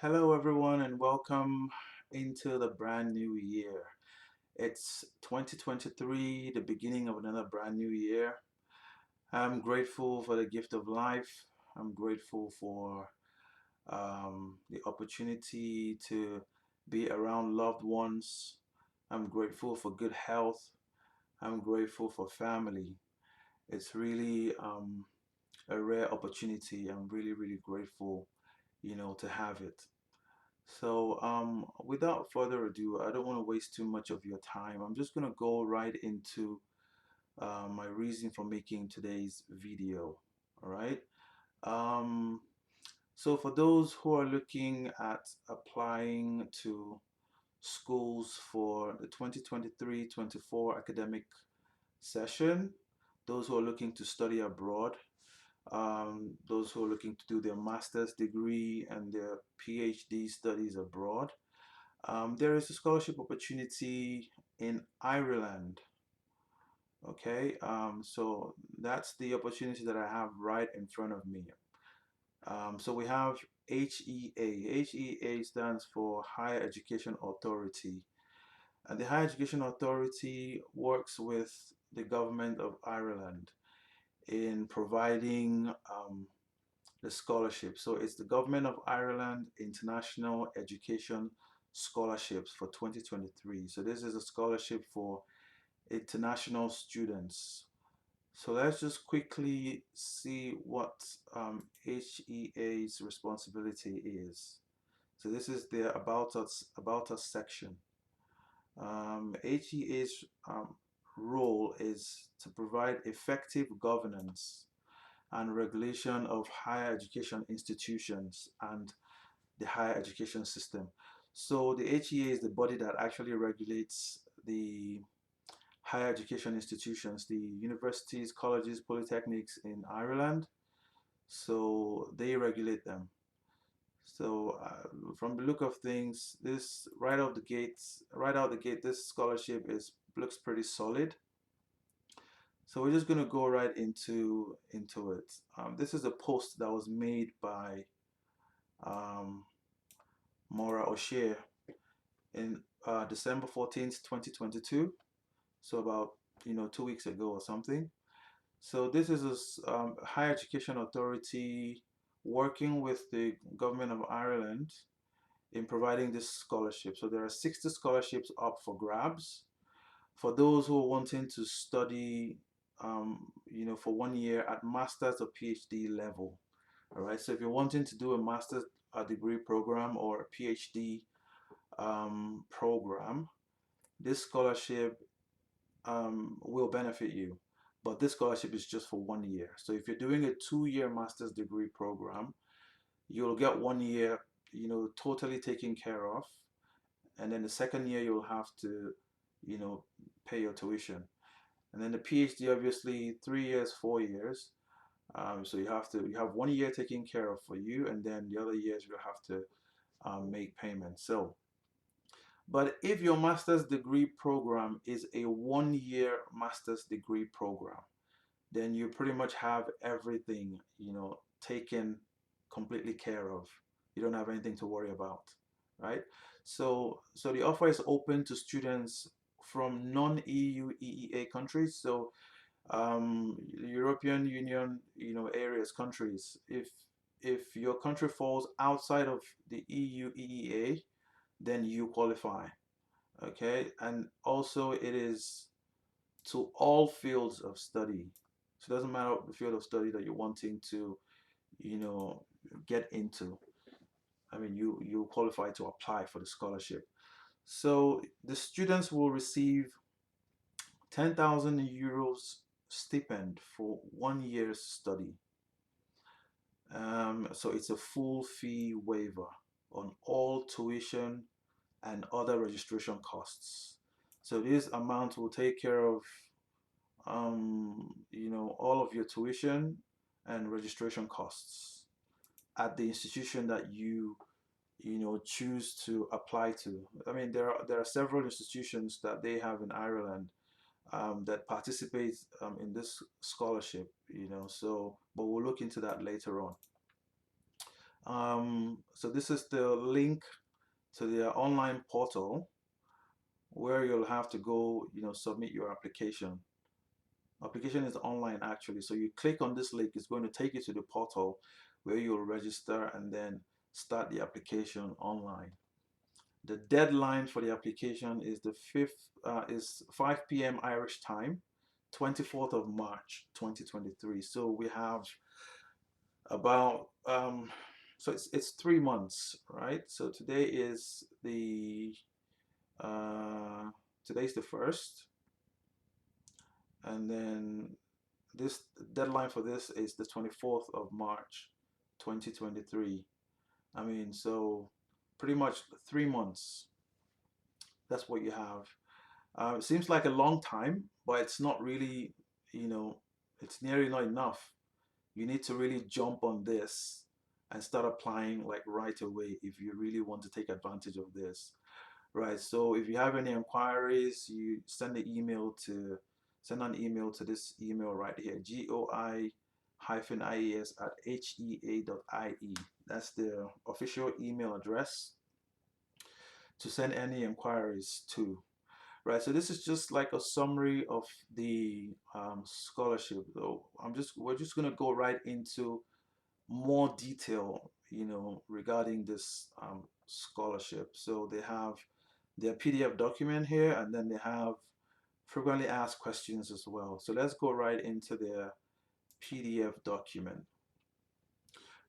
Hello, everyone, and welcome into the brand new year. It's 2023, the beginning of another brand new year. I'm grateful for the gift of life. I'm grateful for the opportunity to be around loved ones. I'm grateful for good health. I'm grateful for family. It's really a rare opportunity. I'm really grateful, to have it. So, without further ado, I don't want to waste too much of your time. I'm just going to go right into my reason for making today's video. All right. Um, so, for those who are looking at applying to schools for the 2023-24 academic session, those who are looking to study abroad, those who are looking to do their master's degree and their PhD studies abroad, there is a scholarship opportunity in Ireland. Okay, so that's the opportunity that I have right in front of me. So we have HEA. HEA stands for Higher Education Authority. And the Higher Education Authority works with the government of Ireland in providing the scholarship. So it's the Government of Ireland International Education Scholarships for 2023. So this is a scholarship for international students. So let's just quickly see what HEA's responsibility is. So this is the about us section. HEA's role is to provide effective governance and regulation of higher education institutions and the higher education system. So the HEA is the body that actually regulates the higher education institutions, the universities, colleges, polytechnics in Ireland. So they regulate them. So from the look of things, this right out the gate, this scholarship is looks pretty solid. So we're just gonna go right into it. This is a post that was made by um, Maura O'Shea in December 14th, 2022. So about 2 weeks ago or something. So this is a higher education authority working with the government of Ireland in providing this scholarship. So there are 60 scholarships up for grabs for those who are wanting to study, for 1 year at master's or PhD level. All right. So if you're wanting to do a master's degree program or a PhD program, this scholarship will benefit you. But this scholarship is just for 1 year. So if you're doing a 2-year master's degree program, you'll get 1 year, totally taken care of. And then the second year, you'll have to, pay your tuition. And then the PhD, obviously, 3 years, 4 years. So you have 1 year taken care of for you, and then the other years you'll have to make payments. So, but if your master's degree program is a 1 year master's degree program, then you pretty much have everything, taken completely care of. You don't have anything to worry about, right? So the offer is open to students from non-EU EEA countries. So European Union, areas, countries. If your country falls outside of the EU EEA, then you qualify. Okay, and also it is to all fields of study. So it doesn't matter the field of study that you're wanting to, you know, get into. I mean, you qualify to apply for the scholarship. So the students will receive 10,000 euros stipend for 1 year's study. So it's a full fee waiver on all tuition and other registration costs. So this amount will take care of all of your tuition and registration costs at the institution that you choose to apply to. I mean, there are several institutions that they have in Ireland that participate in this scholarship. So but we'll look into that later on. So this is the link to their online portal where you'll have to go, submit your application. Application is online actually. So you click on this link, it's going to take you to the portal where you'll register and then start the application online. The deadline for the application is the 5th, is 5 p.m. Irish time, 24th of March 2023. So we have about so it's 3 months, right? So uh today's the first, and then this deadline for this is the 24th of March 2023. I mean, so pretty much 3 months. That's what you have. It seems like a long time, but it's not really, you know, it's nearly not enough. You need to really jump on this and start applying like right away if you really want to take advantage of this. Right. So if you have any inquiries, you send an email to this email right here, GOI-IES at HEA.IE. That's the official email address to send any inquiries to. Right, so this is just like a summary of the scholarship. Though we're just gonna go right into more detail, regarding this scholarship. So they have their PDF document here, and then they have frequently asked questions as well. So let's go right into their PDF document.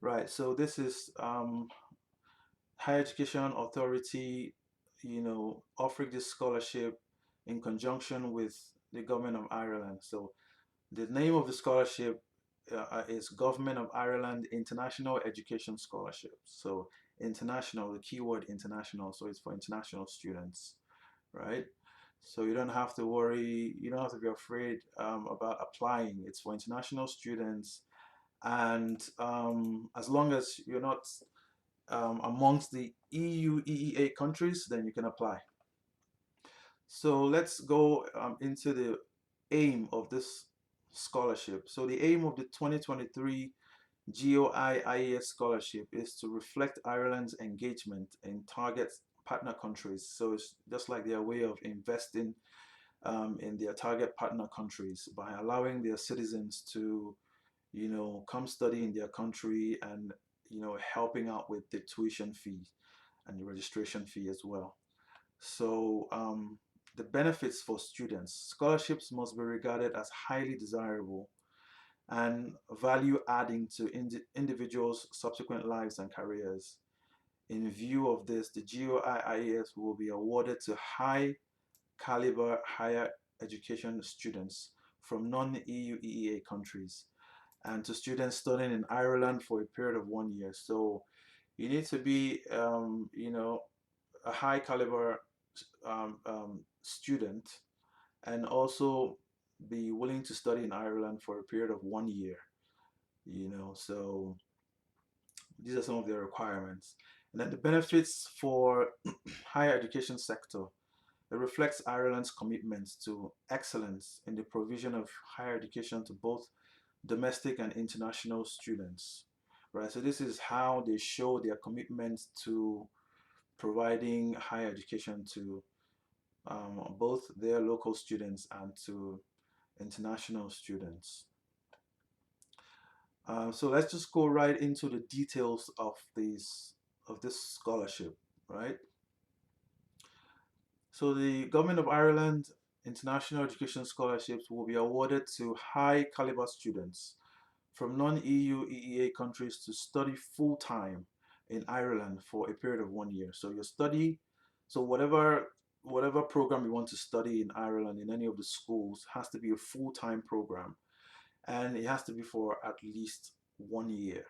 Right, so this is Higher Education Authority, offering this scholarship in conjunction with the government of Ireland. So the name of the scholarship is Government of Ireland International Education Scholarship. So international, the keyword international, so it's for international students, right? So you don't have to worry, you don't have to be afraid about applying. It's for international students, and as long as you're not amongst the EU, EEA countries, then you can apply. So let's go into the aim of this scholarship. So the aim of the 2023 GOI IES scholarship is to reflect Ireland's engagement in target partner countries. So it's just like their way of investing in their target partner countries by allowing their citizens to, come study in their country, and, helping out with the tuition fee and the registration fee as well. So the benefits for students: scholarships must be regarded as highly desirable and value adding to individuals' subsequent lives and careers. In view of this, the GOI IES will be awarded to high caliber higher education students from non-EU EEA countries, and to students studying in Ireland for a period of 1 year. So you need to be, a high caliber student, and also be willing to study in Ireland for a period of 1 year. So these are some of the requirements. And then the benefits for higher education sector. It reflects Ireland's commitment to excellence in the provision of higher education to both domestic and international students. Right. So this is how they show their commitment to providing higher education to both their local students and to international students. So let's just go right into the details of this scholarship, right? So the Government of Ireland International Education Scholarships will be awarded to high caliber students from non-EU EEA countries to study full-time in Ireland for a period of 1 year. So so whatever program you want to study in Ireland in any of the schools has to be a full-time program, and it has to be for at least 1 year.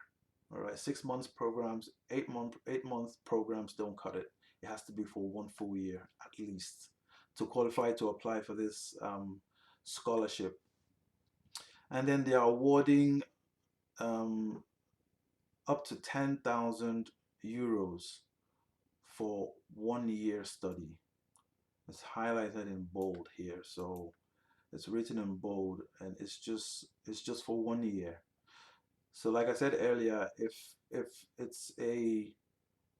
All right, 6 months programs, 8-month programs don't cut it. It has to be for 1 full year at least to qualify to apply for this scholarship. And then they are awarding um, up to 10,000 euros for 1 year study. It's highlighted in bold here, so it's written in bold, and it's just for 1 year. So like I said earlier, if it's a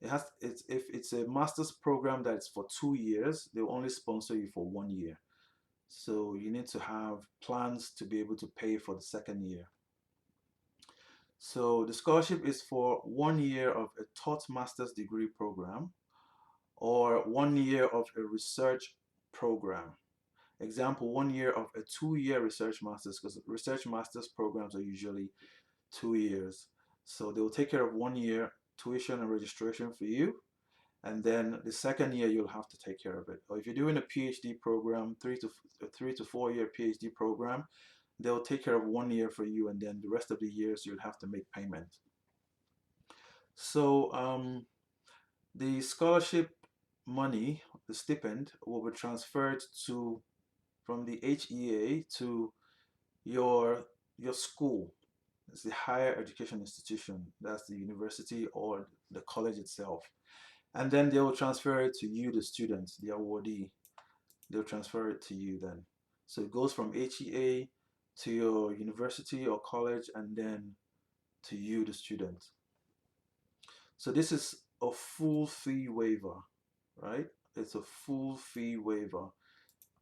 it has it's if it's a master's program that's for 2 years, they'll only sponsor you for 1 year. So you need to have plans to be able to pay for the second year. So the scholarship is for 1 year of a taught master's degree program or 1 year of a research program. Example, 1 year of a 2 year research master's, because research master's programs are usually 2 years. So they will take care of 1 year tuition and registration for you. And then the second year you'll have to take care of it. Or if you're doing a PhD program, 3 to 4 year PhD program, they'll take care of 1 year for you, and then the rest of the years you'll have to make payment. So the scholarship money, the stipend, will be transferred to from the HEA to your your school. It's the higher education institution. That's the university or the college itself. And then they will transfer it to you, the students, the awardee. They'll transfer it to you then. So it goes from HEA to your university or college and then to you, the student. So this is a full fee waiver, right? It's a full fee waiver.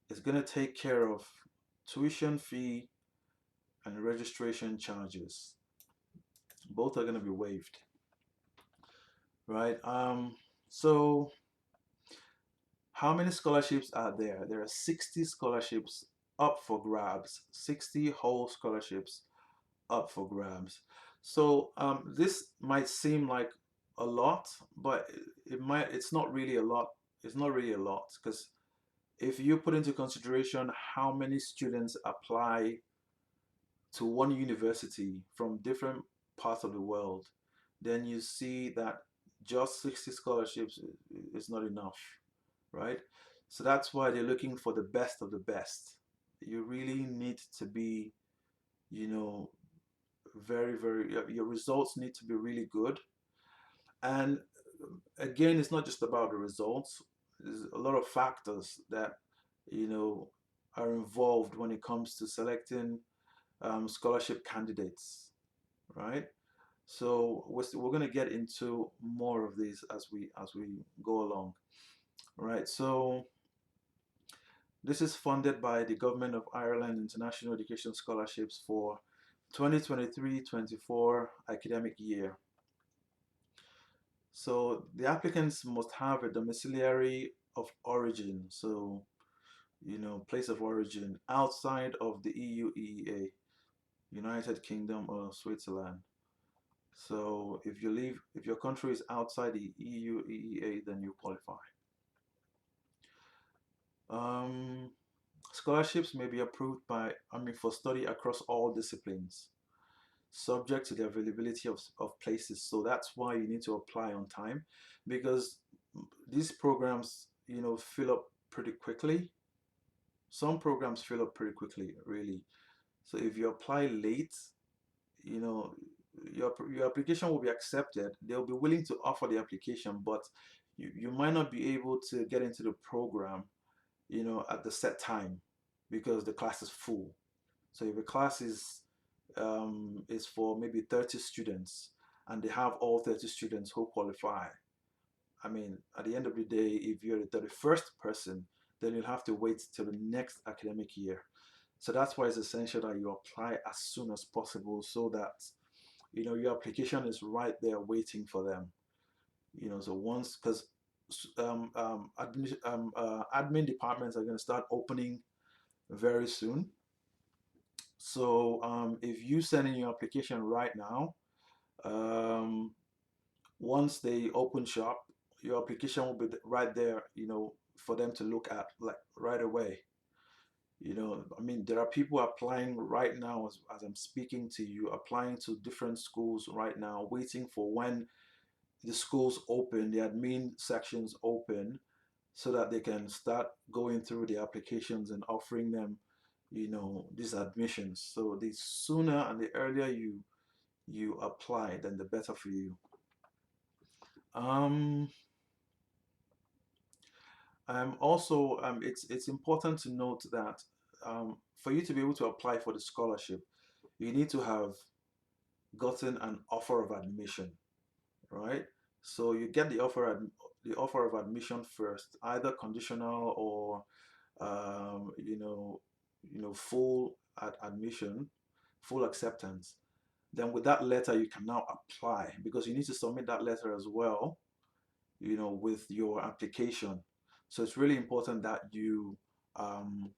It's going to take care of tuition fee and registration charges. Both are going to be waived, right? So how many scholarships are there? There are 60 scholarships up for grabs, 60 whole scholarships up for grabs. So this might seem like a lot, but it's not really a lot. It's not really a lot because if you put into consideration how many students apply to one university from different parts of the world, then you see that just 60 scholarships is not enough, right? So that's why they're looking for the best of the best. You really need to be, you know, your results need to be really good. And again, it's not just about the results. There's a lot of factors that, you know, are involved when it comes to selecting scholarship candidates, right? So we're going to get into more of these as we go along, right? So this is funded by the Government of Ireland International Education Scholarships for 2023-24 academic year. So the applicants must have a domiciliary of origin, so place of origin outside of the EU EEA, United Kingdom or Switzerland. So if your country is outside the EU EEA, then you qualify. Um, Scholarships may be approved for study across all disciplines, subject to the availability of places. So that's why you need to apply on time because these programs, fill up pretty quickly. Some programs fill up pretty quickly, really. So if you apply late, you know, your application will be accepted. They'll be willing to offer the application, but you might not be able to get into the program, at the set time because the class is full. So if a class is for maybe 30 students and they have all 30 students who qualify, I mean, at the end of the day, if you're the 31st person, then you'll have to wait till the next academic year. So that's why it's essential that you apply as soon as possible so that your application is right there waiting for them. So once because admin departments are going to start opening very soon. So if you send in your application right now, um, once they open shop, your application will be right there, for them to look at like right away. I mean, there are people applying right now as I'm speaking to you, applying to different schools right now, waiting for when the schools open, the admin sections open, so that they can start going through the applications and offering them, these admissions. So the sooner and the earlier you apply, then the better for you. Um, Also, it's important to note that for you to be able to apply for the scholarship, you need to have gotten an offer of admission, right? So you get the offer of admission first, either conditional or you know, full admission, full acceptance. Then with that letter, you can now apply because you need to submit that letter as well, with your application. So it's really important that you um,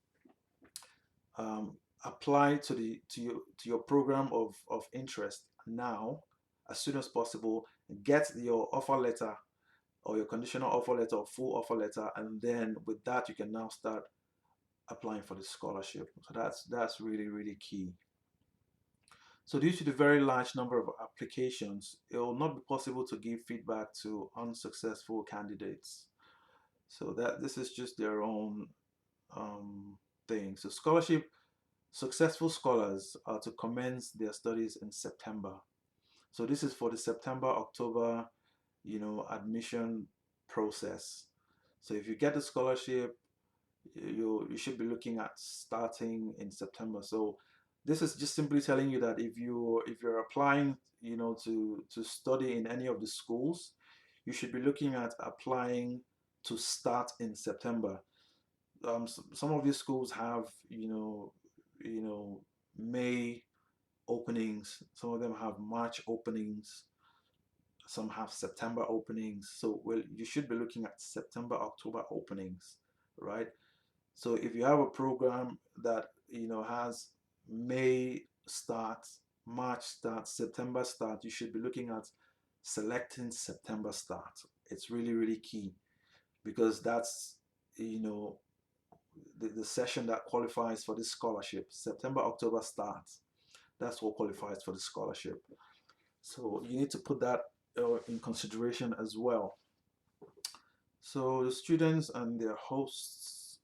apply to your program of interest now as soon as possible. Get your offer letter or your conditional offer letter or full offer letter, and then with that you can now start applying for the scholarship. So that's really really key. So due to the very large number of applications, it will not be possible to give feedback to unsuccessful candidates. So that this is just their own thing. So scholarship successful scholars are to commence their studies in September. So this is for the September October, admission process. So if you get the scholarship, you should be looking at starting in September. So this is just simply telling you that if you're applying, to study in any of the schools, you should be looking at applying to start in September. Some of these schools have, May openings. Some of them have March openings. Some have September openings. So, well, you should be looking at September, October openings, right? So if you have a program that has May start, March start, September start, you should be looking at selecting September start. It's really really key because that's you know the session that qualifies for this scholarship. September October starts. That's what qualifies for the scholarship. So you need to put that in consideration as well. So the students and their hosts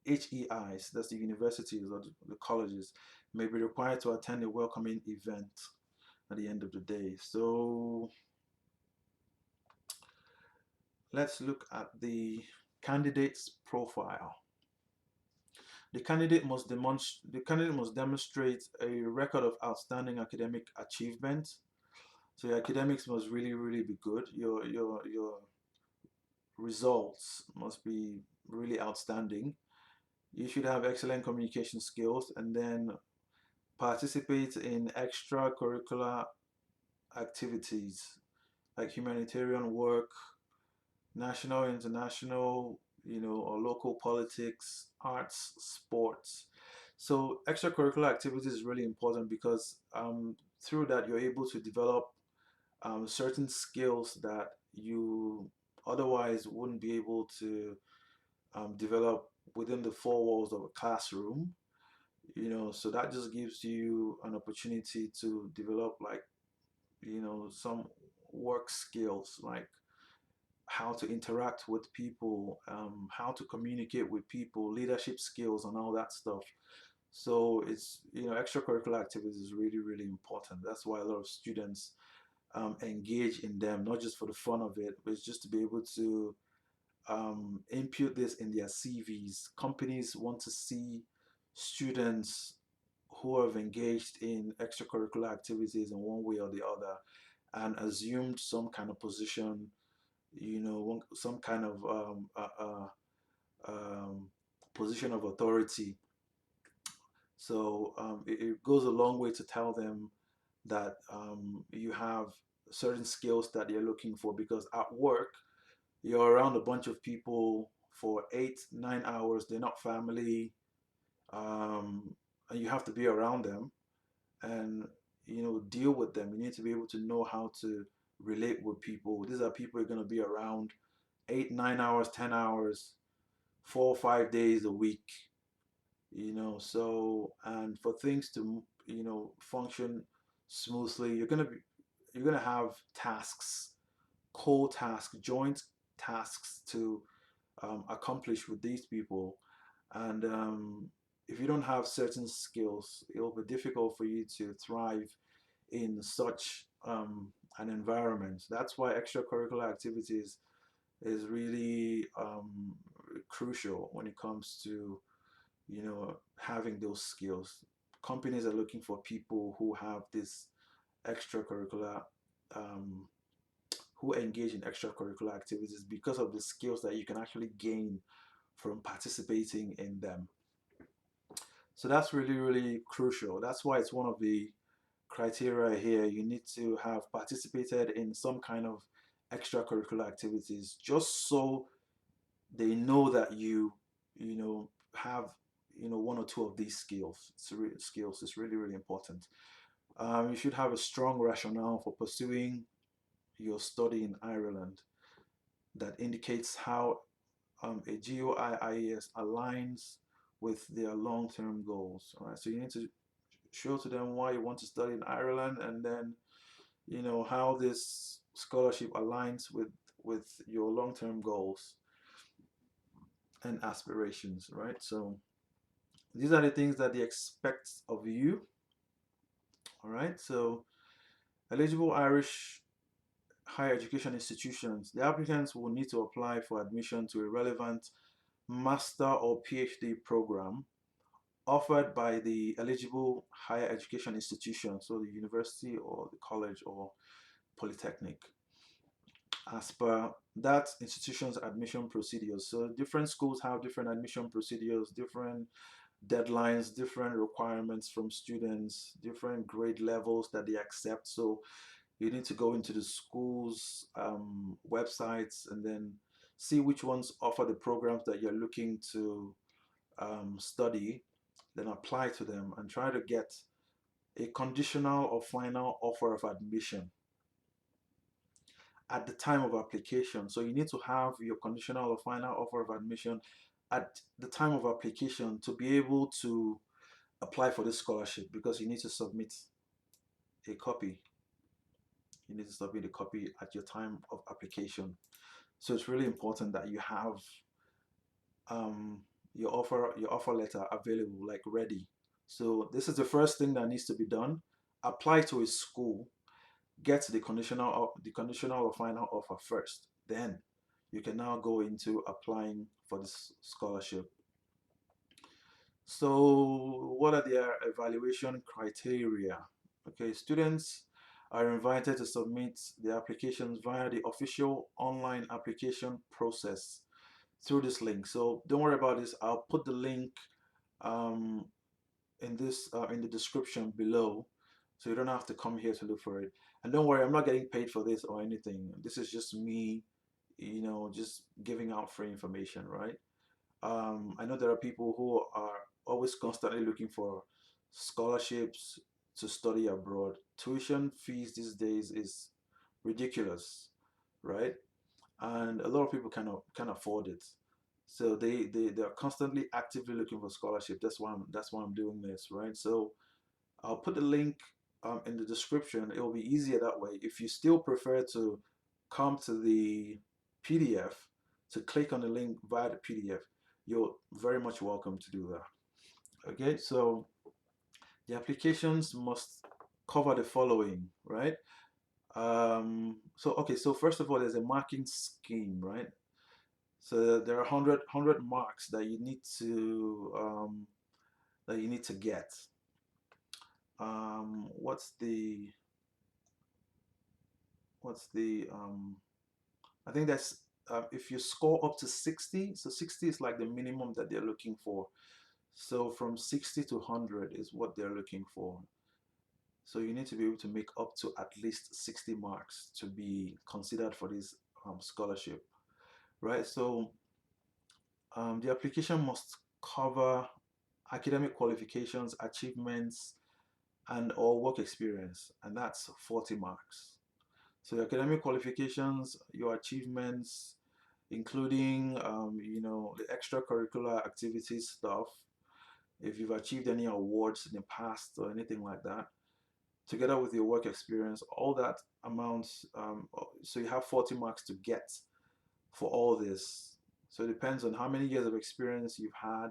HEIs, that's the universities or the colleges, may be required to attend a welcoming event at the end of the day. So let's look at the candidate's profile. The candidate must demonstrate a record of outstanding academic achievement. So your academics must really, really be good. Your results must be really outstanding. You should have excellent communication skills, and then participate in extracurricular activities like humanitarian work, national, international, or local politics, arts, sports. So extracurricular activities is really important because through that you're able to develop certain skills that you otherwise wouldn't be able to develop within the four walls of a classroom. So that just gives you an opportunity to develop, like, some work skills, like how to interact with people, how to communicate with people, leadership skills, and all that stuff. So it's, extracurricular activities is really really important. That's why a lot of students engage in them, not just for the fun of it, but it's just to be able to impute this in their CVs. Companies want to see students who have engaged in extracurricular activities in one way or the other and assumed some kind of position, some kind of position of authority. So it goes a long way to tell them that you have certain skills that you're looking for, because at work you're around a bunch of people for 8 9 hours. They're not family, and you have to be around them and deal with them. You need to be able to know how to relate with people. These are people you're going to be around 8 9 hours, 10 hours, 4 or 5 days a week. So, and for things to function smoothly, you're gonna have tasks, co-tasks, joint tasks to accomplish with these people. And if you don't have certain skills, it'll be difficult for you to thrive in such an environment. That's why extracurricular activities is really crucial when it comes to having those skills. Companies are looking for people who have this extracurricular um, who engage in extracurricular activities because of the skills that you can actually gain from participating in them. So that's really, really crucial. That's why it's one of the criteria here. You need to have participated in some kind of extracurricular activities just so they know that you have one or two of these skills. Skills is really, really important. You should have a strong rationale for pursuing your study in Ireland that indicates how a GOI IES aligns with their long-term goals. All right, so you need to show to them why you want to study in Ireland, and then how this scholarship aligns with your long-term goals and aspirations. Right, so these are the things that they expect of you. All right, so eligible Irish higher education institutions, the applicants will need to apply for admission to a relevant master or PhD program offered by the eligible higher education institution, so the university or the college or polytechnic, as per that institution's admission procedures. So different schools have different admission procedures, different deadlines, different requirements from students, different grade levels that they accept. So you need to go into the school's websites and then see which ones offer the programs that you're looking to study, then apply to them and try to get a conditional or final offer of admission at the time of application. So you need to have your conditional or final offer of admission at the time of application to be able to apply for this scholarship, because you need to submit a copy. You need to submit a copy at your time of application. So it's really important that you have um, your offer letter available, like ready. So this is the first thing that needs to be done. Apply to a school, get the conditional or final offer first. Then you can now go into applying for this scholarship. So what are their evaluation criteria? Okay, students are invited to submit their applications via the official online application process through this link. So don't worry about this. I'll put the link um, in the description below, so you don't have to come here to look for it. And don't worry, I'm not getting paid for this or anything. This is just me, just giving out free information, right? I know there are people who are always constantly looking for scholarships to study abroad. Tuition fees these days is ridiculous, right? And a lot of people can afford it, so they're constantly actively looking for scholarship. That's why I'm doing this, right? So I'll put the link in the description. It will be easier that way. If you still prefer to come to the PDF, to click on the link via the PDF, you're very much welcome to do that. Okay, so the applications must cover the following, right? So first of all, there's a marking scheme, right? So there are 100 marks that you need to get. What's the I think that's if you score up to 60, so 60 is like the minimum that they're looking for. So from 60 to 100 is what they're looking for. So you need to be able to make up to at least 60 marks to be considered for this scholarship, right? So the application must cover academic qualifications, achievements, and or work experience, and that's 40 marks. So your academic qualifications, your achievements, including the extracurricular activities stuff, if you've achieved any awards in the past or anything like that, together with your work experience, all that amounts. So you have 40 marks to get for all this. So it depends on how many years of experience you've had,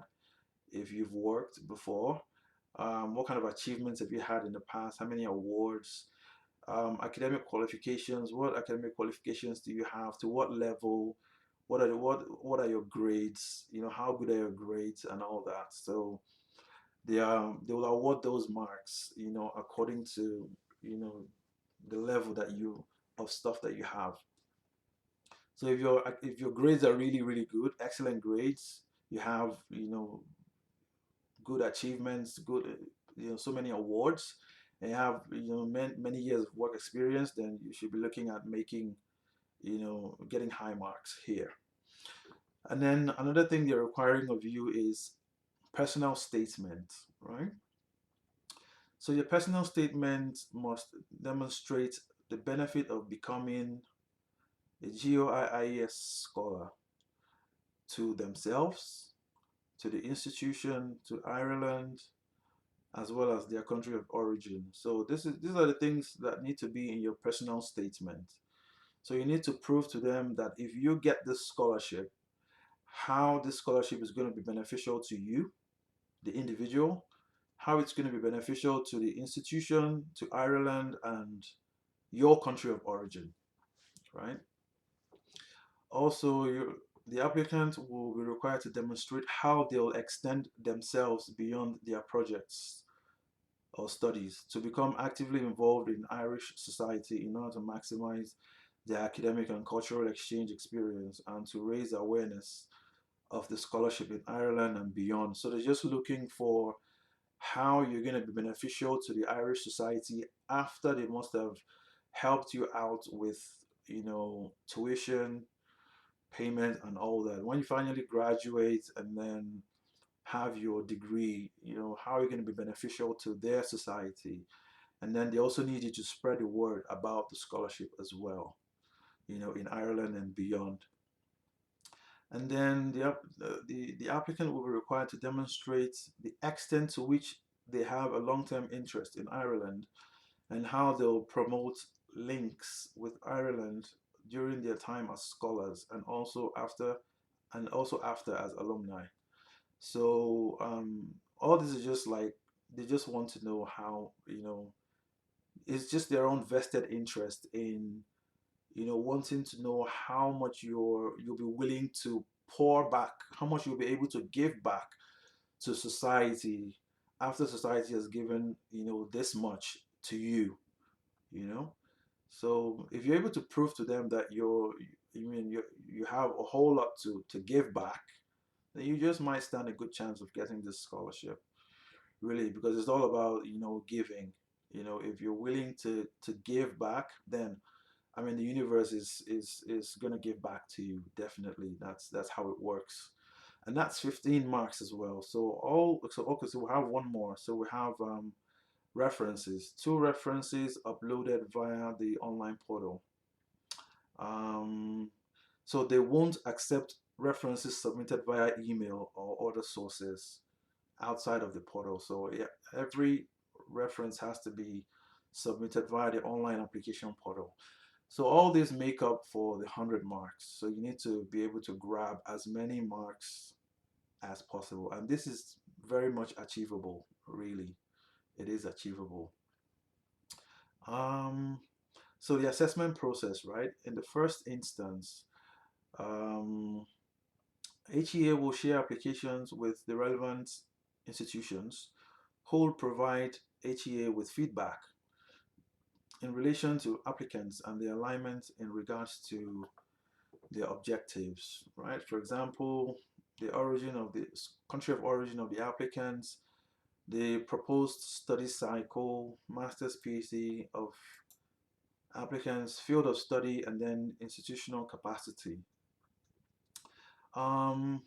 if you've worked before, what kind of achievements have you had in the past, how many awards, academic qualifications, what academic qualifications do you have, to what level, what are your grades, how good are your grades and all that. So they will award those marks according to you know the level that you of stuff that you have. So if your grades are really good, excellent grades, you have good achievements, good so many awards, and you have many years of work experience, then you should be looking at making getting high marks here. And then another thing they're requiring of you is personal statement, right? So your personal statement must demonstrate the benefit of becoming a GOI IES scholar to themselves, to the institution, to Ireland, as well as their country of origin. So these are the things that need to be in your personal statement. So you need to prove to them that if you get this scholarship, how this scholarship is going to be beneficial to you, the individual, how it's going to be beneficial to the institution, to Ireland, and your country of origin, right? Also, the applicant will be required to demonstrate how they'll extend themselves beyond their projects or studies to become actively involved in Irish society in order to maximize their academic and cultural exchange experience and to raise awareness of the scholarship in Ireland and beyond. So they're just looking for how you're going to be beneficial to the Irish society after they must have helped you out with, tuition, payment, and all that. When you finally graduate and then have your degree, how are you going to be beneficial to their society? And then they also need you to spread the word about the scholarship as well, in Ireland and beyond. And then the applicant will be required to demonstrate the extent to which they have a long-term interest in Ireland and how they'll promote links with Ireland during their time as scholars and also after as alumni. So all this is just like they just want to know how it's just their own vested interest in wanting to know how much you'll be willing to pour back, how much you'll be able to give back to society after society has given this much to you. you know so if you're able to prove to them that you have a whole lot to give back, then you just might stand a good chance of getting this scholarship, really, because it's all about giving. If you're willing to give back, then I mean the universe is gonna give back to you, definitely. That's how it works. And that's 15 marks as well. Okay, so we have one more. So we have references, two references uploaded via the online portal. um, so they won't accept references submitted via email or other sources outside of the portal. So yeah, every reference has to be submitted via the online application portal. So all these make up for the 100 marks. So you need to be able to grab as many marks as possible. And this is very much achievable, really. It is achievable. Um, so the assessment process, right? In the first instance, um, HEA will share applications with the relevant institutions who will provide HEA with feedback in relation to applicants and the alignment in regards to their objectives, right? For example, the origin of the country of origin of the applicants, the proposed study cycle, master's PhD of applicants, field of study, and then institutional capacity. Um,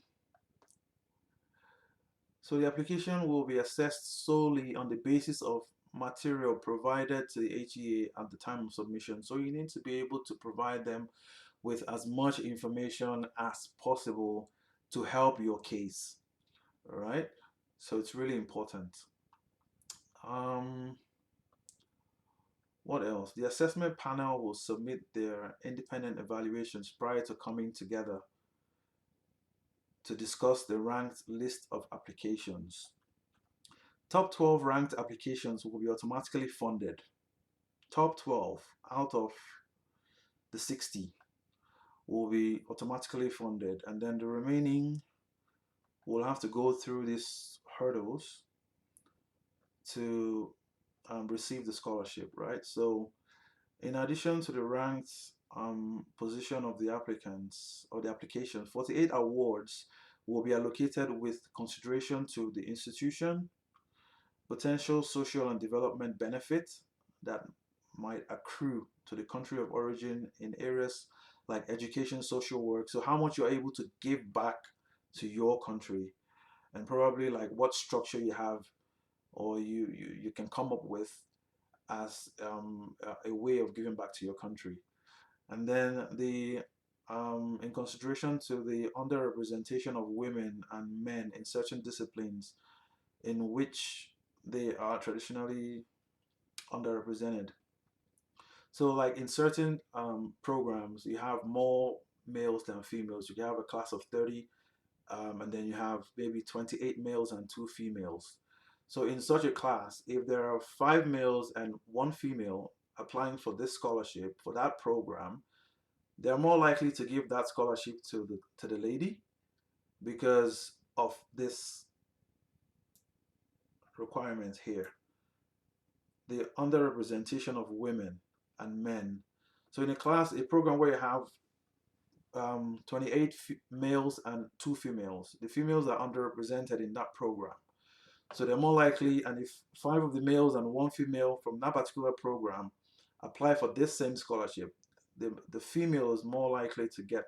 so the application will be assessed solely on the basis of material provided to the HEA at the time of submission. So you need to be able to provide them with as much information as possible to help your case. All right. So it's really important. Um, what else? The assessment panel will submit their independent evaluations prior to coming together to discuss the ranked list of applications. Top 12 ranked applications will be automatically funded. Top 12 out of the 60 will be automatically funded, and then the remaining will have to go through these hurdles to receive the scholarship, right? So In addition to the ranked position of the applicants or the application, 48 awards will be allocated with consideration to the institution, potential social and development benefit that might accrue to the country of origin in areas like education, social work. So, how much you're able to give back to your country, and probably like what structure you have or you can come up with as a way of giving back to your country. And then in consideration to the underrepresentation of women and men in certain disciplines in which they are traditionally underrepresented. So, like in certain programs, you have more males than females. You can have a class of 30, and then you have maybe 28 males and two females. So, in such a class, if there are five males and one female applying for this scholarship for that program, they're more likely to give that scholarship to the lady because of this requirement here, the underrepresentation of women and men. So in a program where you have 28 males and two females, the females are underrepresented in that program. So they're more likely, and if five of the males and one female from that particular program apply for this same scholarship, the female is more likely to get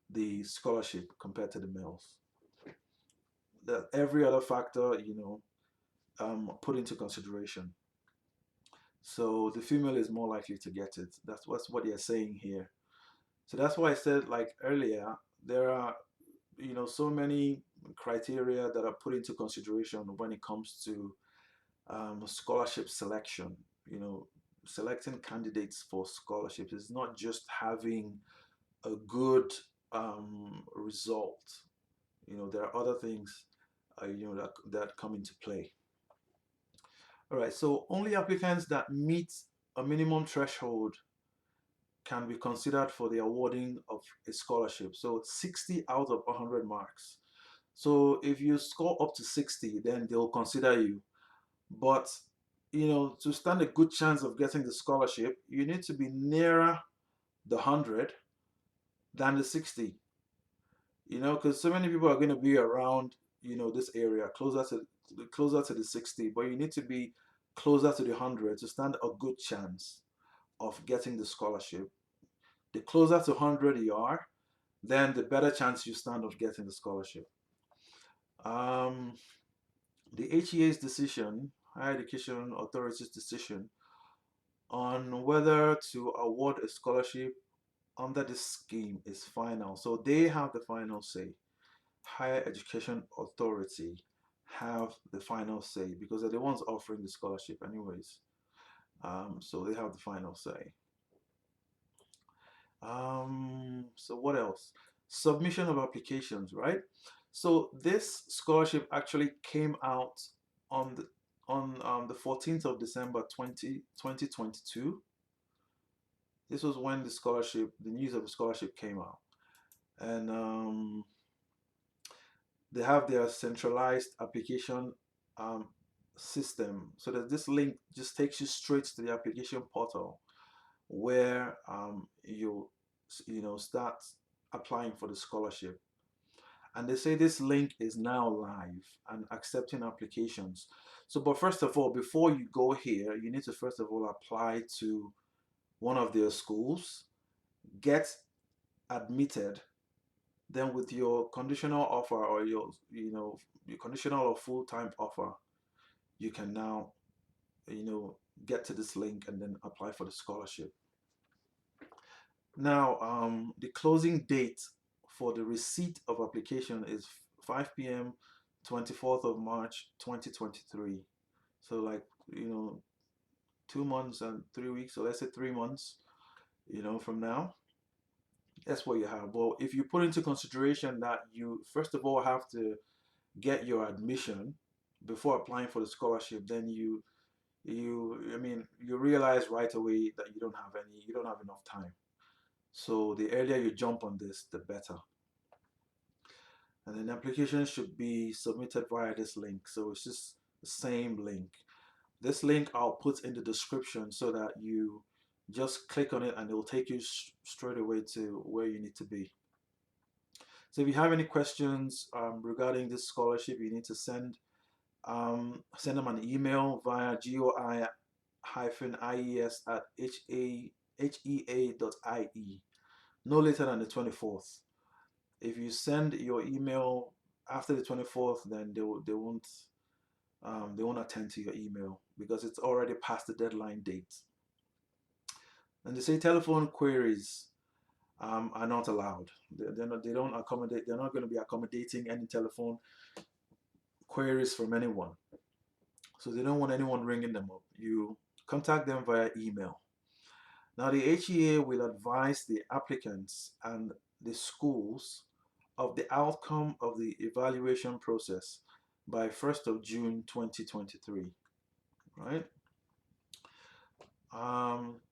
the scholarship compared to the males. That every other factor, put into consideration. So the female is more likely to get it. That's what you're saying here. So that's why I said like earlier, there are so many criteria that are put into consideration when it comes to scholarship selection. You know, selecting candidates for scholarships is not just having a good result. There are other things that come into play. All right, so only applicants that meet a minimum threshold can be considered for the awarding of a scholarship. So 60 out of 100 marks. So if you score up to 60, then they'll consider you. But to stand a good chance of getting the scholarship, you need to be nearer the 100 than the 60. Because so many people are going to be around, this area, closer to the 60, but you need to be closer to the 100 to stand a good chance of getting the scholarship. The closer to 100 you are, then the better chance you stand of getting the scholarship. Um, the HEA's decision, Higher Education Authority's decision, on whether to award a scholarship under this scheme is final. So they have the final say. Higher Education Authority have the final say because they're the ones offering the scholarship anyways. So they have the final say. So what else? Submission of applications, right? So this scholarship actually came out on the 14th of December 2022. This was when the news of the scholarship came out. And they have their centralized application um, system. So that this link just takes you straight to the application portal where you start applying for the scholarship. And they say this link is now live and accepting applications. So, but first of all, before you go here, you need to first of all apply to one of their schools, get admitted, then with your conditional offer or your conditional or full-time offer, you can now, get to this link and then apply for the scholarship. Now, the closing date for the receipt of application is 5 p.m. 24th of March 2023. So like, 2 months and 3 weeks, so let's say 3 months, from now. That's what you have. Well, if you put into consideration that you first of all have to get your admission before applying for the scholarship, then you realize right away that you don't have enough time. So the earlier you jump on this, the better. And then application should be submitted via this link. So it's just the same link. This link I'll put in the description so that Just click on it and it will take you straight away to where you need to be. So if you have any questions regarding this scholarship, you need to send them an email via GOI IES at hea.ie no later than the 24th. If you send your email after the 24th, then they won't attend to your email because it's already past the deadline date. And they say telephone queries are not allowed. They don't accommodate. They're not going to be accommodating any telephone queries from anyone. So they don't want anyone ringing them up. You contact them via email. Now the HEA will advise the applicants and the schools of the outcome of the evaluation process by 1st of June 2023, right?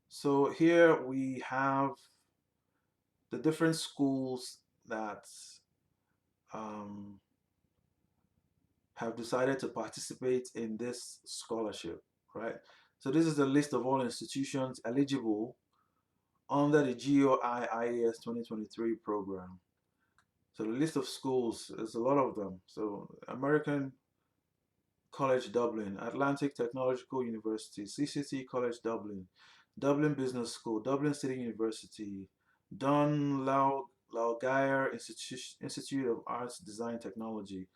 So here we have the different schools that um, have decided to participate in this scholarship, right? So this is a list of all institutions eligible under the GOI IES 2023 program. So the list of schools is a lot of them. So American College Dublin, Atlantic Technological University, CCT College Dublin, Dublin Business School, Dublin City University, Dun Laoghaire Institute of Arts Design Technology,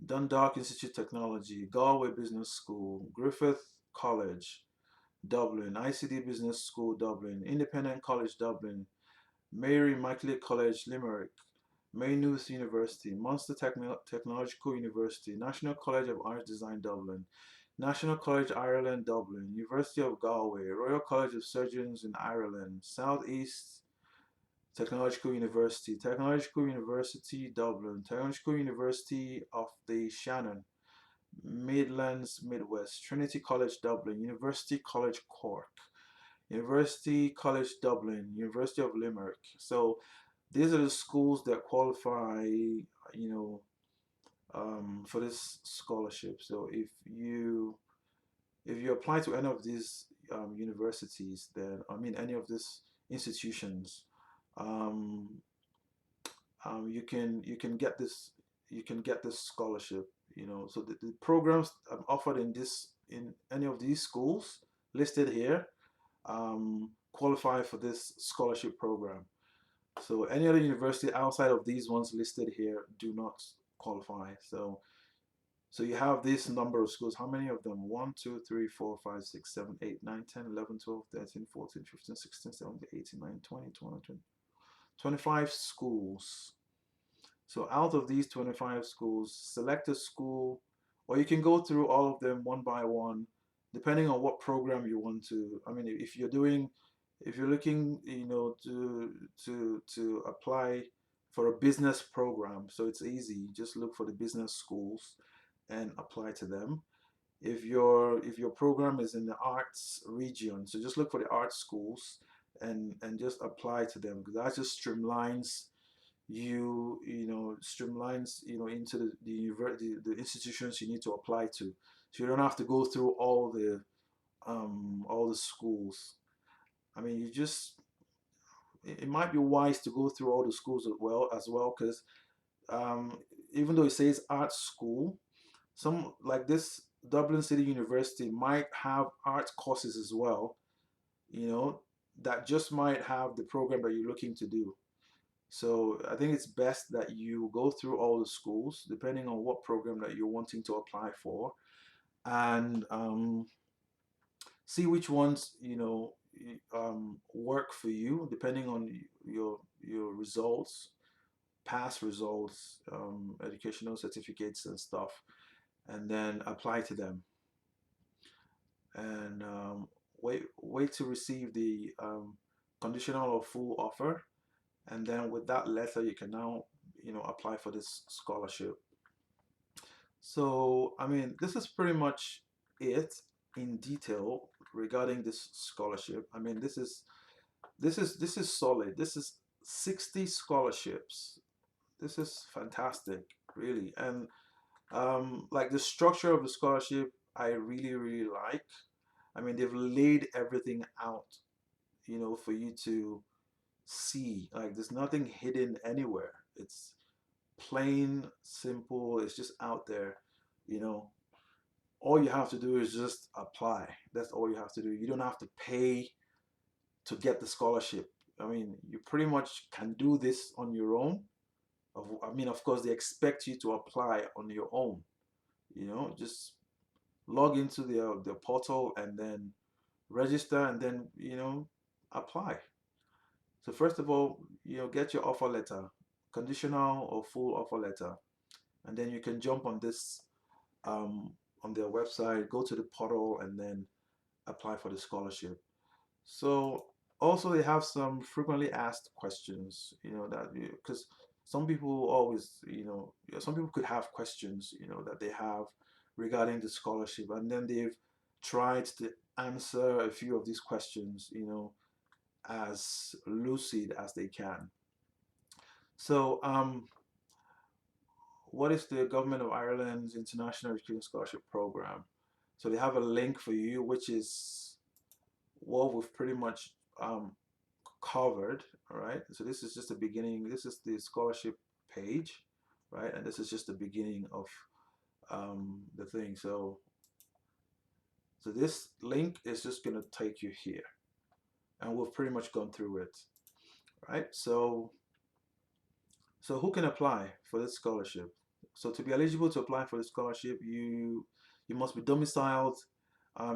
Dundalk Institute of Technology, Galway Business School, Griffith College Dublin, ICD Business School Dublin, Independent College Dublin, Mary Immaculate College Limerick, Maynooth University, Munster Technological University, National College of Arts Design Dublin, National College Ireland Dublin, University of Galway, Royal College of Surgeons in Ireland, Southeast Technological University, Technological University Dublin, Technological University of the Shannon, Midlands Midwest, Trinity College Dublin, University College Cork, University College Dublin, University of Limerick. So these are the schools that qualify, for this scholarship. So if you apply to any of these universities, then any of these institutions, um, you can get this scholarship. So the programs offered in any of these schools listed here qualify for this scholarship program. So any other university outside of these ones listed here do not qualify. So you have this number of schools. How many of them? 1, 2, 3, 4, 5, 6, 7, 8, 9, 10, 11, 12, 13, 14, 15, 16, 17, 18, 19, 20, 21, 25 schools. So out of these 25 schools, select a school, or you can go through all of them one by one, depending on what program you want to. If you're looking, to apply for a business program, so it's easy. Just look for the business schools and apply to them. If your program is in the arts region, so just look for the arts schools and just apply to them, because that just streamlines into the institutions you need to apply to, so you don't have to go through all the schools. You just it might be wise to go through all the schools as well, because um, even though it says art school, some like this Dublin City University might have art courses as well, that just might have the program that you're looking to do. So I think it's best that you go through all the schools, depending on what program that you're wanting to apply for, and see which ones work for you, depending on your results, past results, educational certificates and stuff, and then apply to them, and wait to receive the conditional or full offer, and then with that letter you can now apply for this scholarship. So this is pretty much it in detail regarding this scholarship. This is solid. This is 60 scholarships. This is fantastic, really. And like the structure of the scholarship, I really, really like. They've laid everything out for you to see. Like there's nothing hidden anywhere. It's plain simple. It's just out there. You know, all you have to do is just apply. That's all you have to do. You don't have to pay to get the scholarship. I mean, you pretty much can do this on your own. I mean, of course, they expect you to apply on your own. Just log into the portal and then register and then apply. So first of all, get your offer letter, conditional or full offer letter, and then you can jump on this um, on their website, go to the portal, and then apply for the scholarship. So also they have some frequently asked questions, that because some people always, some people could have questions, that they have regarding the scholarship, and then they've tried to answer a few of these questions, as lucid as they can. So, what is the Government of Ireland's International Education Scholarship Program? So they have a link for you, which is what we've pretty much covered. All right. So this is just the beginning. This is the scholarship page, right? And this is just the beginning of the thing. So this link is just gonna take you here, and we've pretty much gone through it, right? So who can apply for this scholarship? So to be eligible to apply for the scholarship, you must be domiciled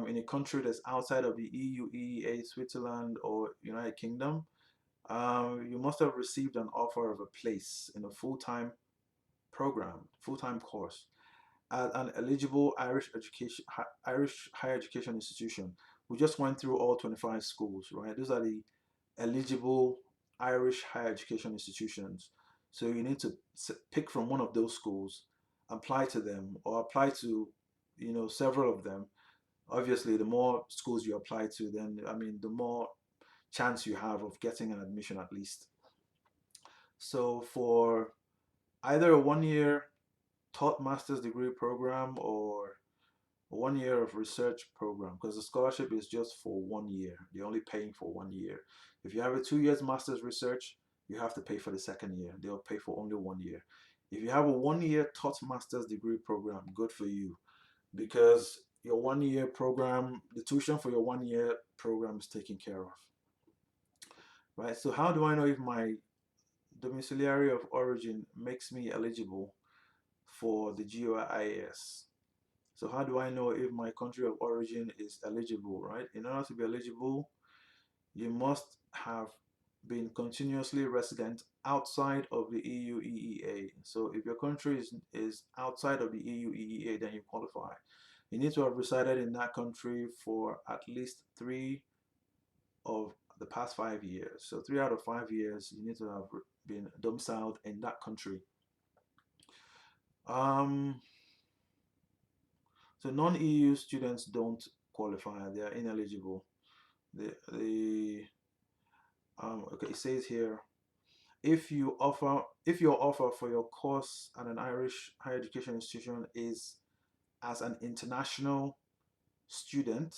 in a country that's outside of the EU, EEA, Switzerland, or United Kingdom. You must have received an offer of a place in a full-time program, full-time course at an eligible Irish higher education institution. We just went through all 25 schools, right? Those are the eligible Irish higher education institutions. So you need to pick from one of those schools, apply to them, or apply to, several of them. Obviously, the more schools you apply to, then I mean, the more chance you have of getting an admission at least. So for either a 1 year taught master's degree program or a 1 year of research program, because the scholarship is just for 1 year. You're only paying for 1 year. If you have a 2 years master's research, you have to pay for the second year. They'll pay for only 1 year. If you have a 1 year taught master's degree program, good for you, because your 1 year program, the tuition for your 1 year program is taken care of. Right? So how do I know if my domiciliary of origin makes me eligible for the GOI IES? So how do I know if my country of origin is eligible, right? In order to be eligible, you must have been continuously resident outside of the EU EEA. So if your country is outside of the EU EEA, then you qualify. You need to have resided in that country for at least 3 of the past 5 years. So 3 out of 5 years, you need to have been domiciled in that country. Um, so non-EU students don't qualify; they are ineligible. The Okay, it says here, if your offer for your course at an Irish higher education institution is as an international student,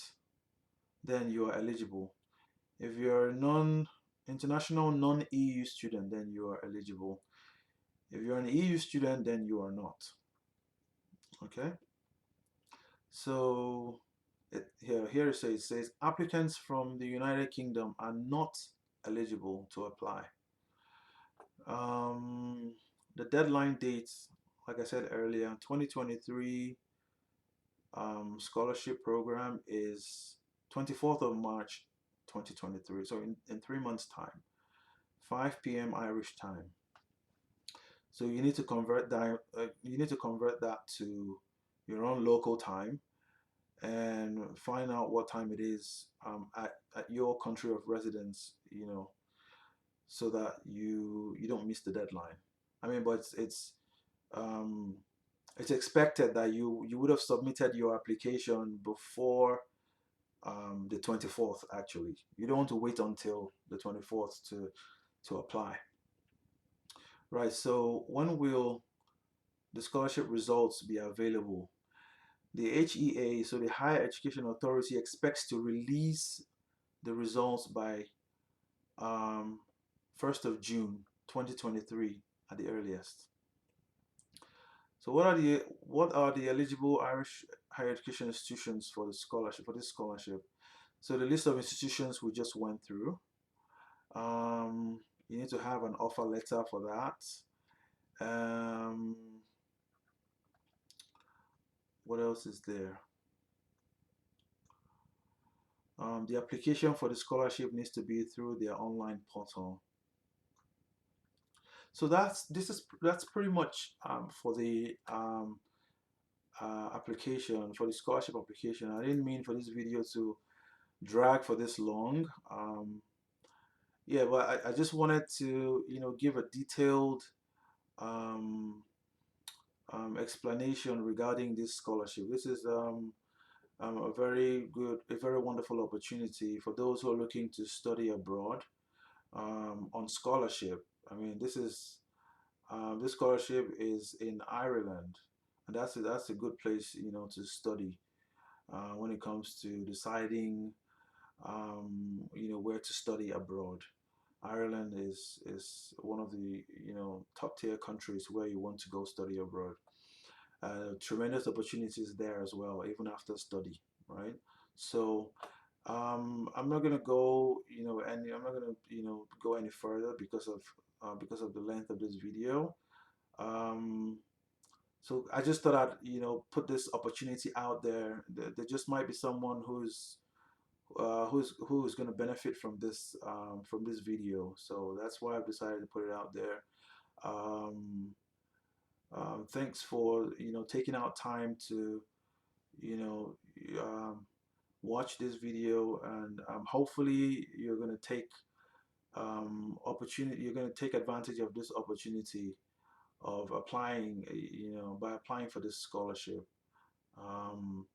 then you are eligible. If you're a non-international non-EU student, then you are eligible. If you're an EU student, then you are not. Okay. So here it says applicants from the United Kingdom are not eligible to apply. Um, the deadline dates, like I said earlier, 2023 scholarship program is 24th of March 2023. So in 3 months' time, 5 p.m. Irish time. So you need to convert that. You need to convert that to your own local time and find out what time it is at your country of residence. So that you don't miss the deadline. I mean, but um, it's expected that you would have submitted your application before the 24th. Actually, you don't want to wait until the 24th to apply. Right. So when will the scholarship results be available? The HEA, so the Higher Education Authority, expects to release the results by um, 1st of June 2023 at the earliest. So what are the eligible Irish higher education institutions for the scholarship for this scholarship? So the list of institutions we just went through. You need to have an offer letter for that. Um, what else is there? The application for the scholarship needs to be through their online portal. So that's pretty much for the application for the scholarship application. I didn't mean for this video to drag for this long. Yeah, but I just wanted to give a detailed um, explanation regarding this scholarship. This is a very good, a very wonderful opportunity for those who are looking to study abroad on scholarship. I mean, this scholarship is in Ireland, and that's a good place to study when it comes to deciding where to study abroad. Ireland is one of the top tier countries where you want to go study abroad. Tremendous opportunities there as well, even after study, right? So I'm not gonna go, and I'm not gonna, go any further because of the length of this video. Um, so I just thought I'd, put this opportunity out there. There just might be someone who's going to benefit from this video. So that's why I've decided to put it out there. Um, Thanks for taking out time to you know um, watch this video, and hopefully you're going to take opportunity. You're going to take advantage of this opportunity of applying. By applying for this scholarship. Um,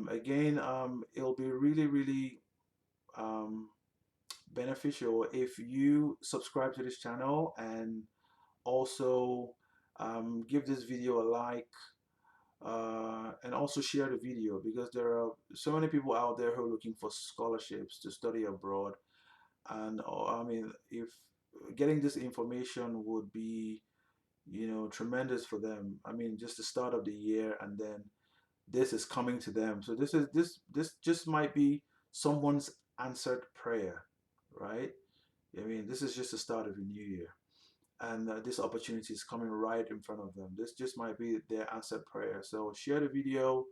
Again, it'll be really, really um, beneficial if you subscribe to this channel and also give this video a like and also share the video, because there are so many people out there who are looking for scholarships to study abroad. And I mean, if getting this information would be tremendous for them. I mean, just the start of the year, and then this is coming to them. So this just might be someone's answered prayer, right? I mean, this is just the start of a new year, and this opportunity is coming right in front of them. This just might be their answered prayer. So share the video,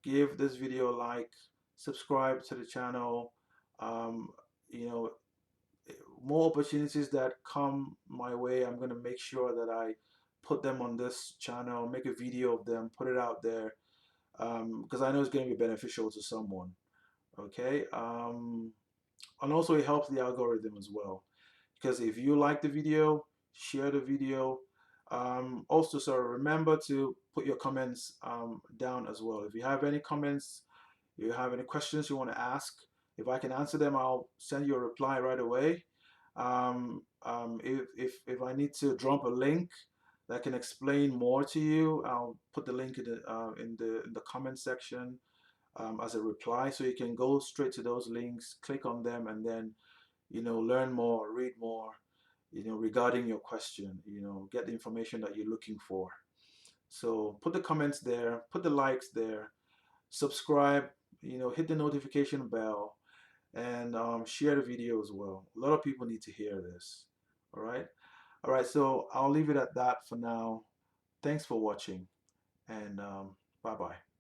give this video a like, subscribe to the channel. Um, you know, More opportunities that come my way, I'm gonna make sure that I put them on this channel, make a video of them, put it out there, because I know it's going to be beneficial to someone. Okay, and also it helps the algorithm as well, because if you like the video, share the video. Also, sorry, remember to put your comments down as well. If you have any comments, you have any questions you want to ask, if I can answer them, I'll send you a reply right away. If I need to drop a link that can explain more to you, I'll put the link in the comment section as a reply, so you can go straight to those links, click on them, and then learn more, read more, regarding your question. Get the information that you're looking for. So put the comments there, put the likes there, subscribe, hit the notification bell, and share the video as well. A lot of people need to hear this. All right. All right. So I'll leave it at that for now. Thanks for watching, and bye bye.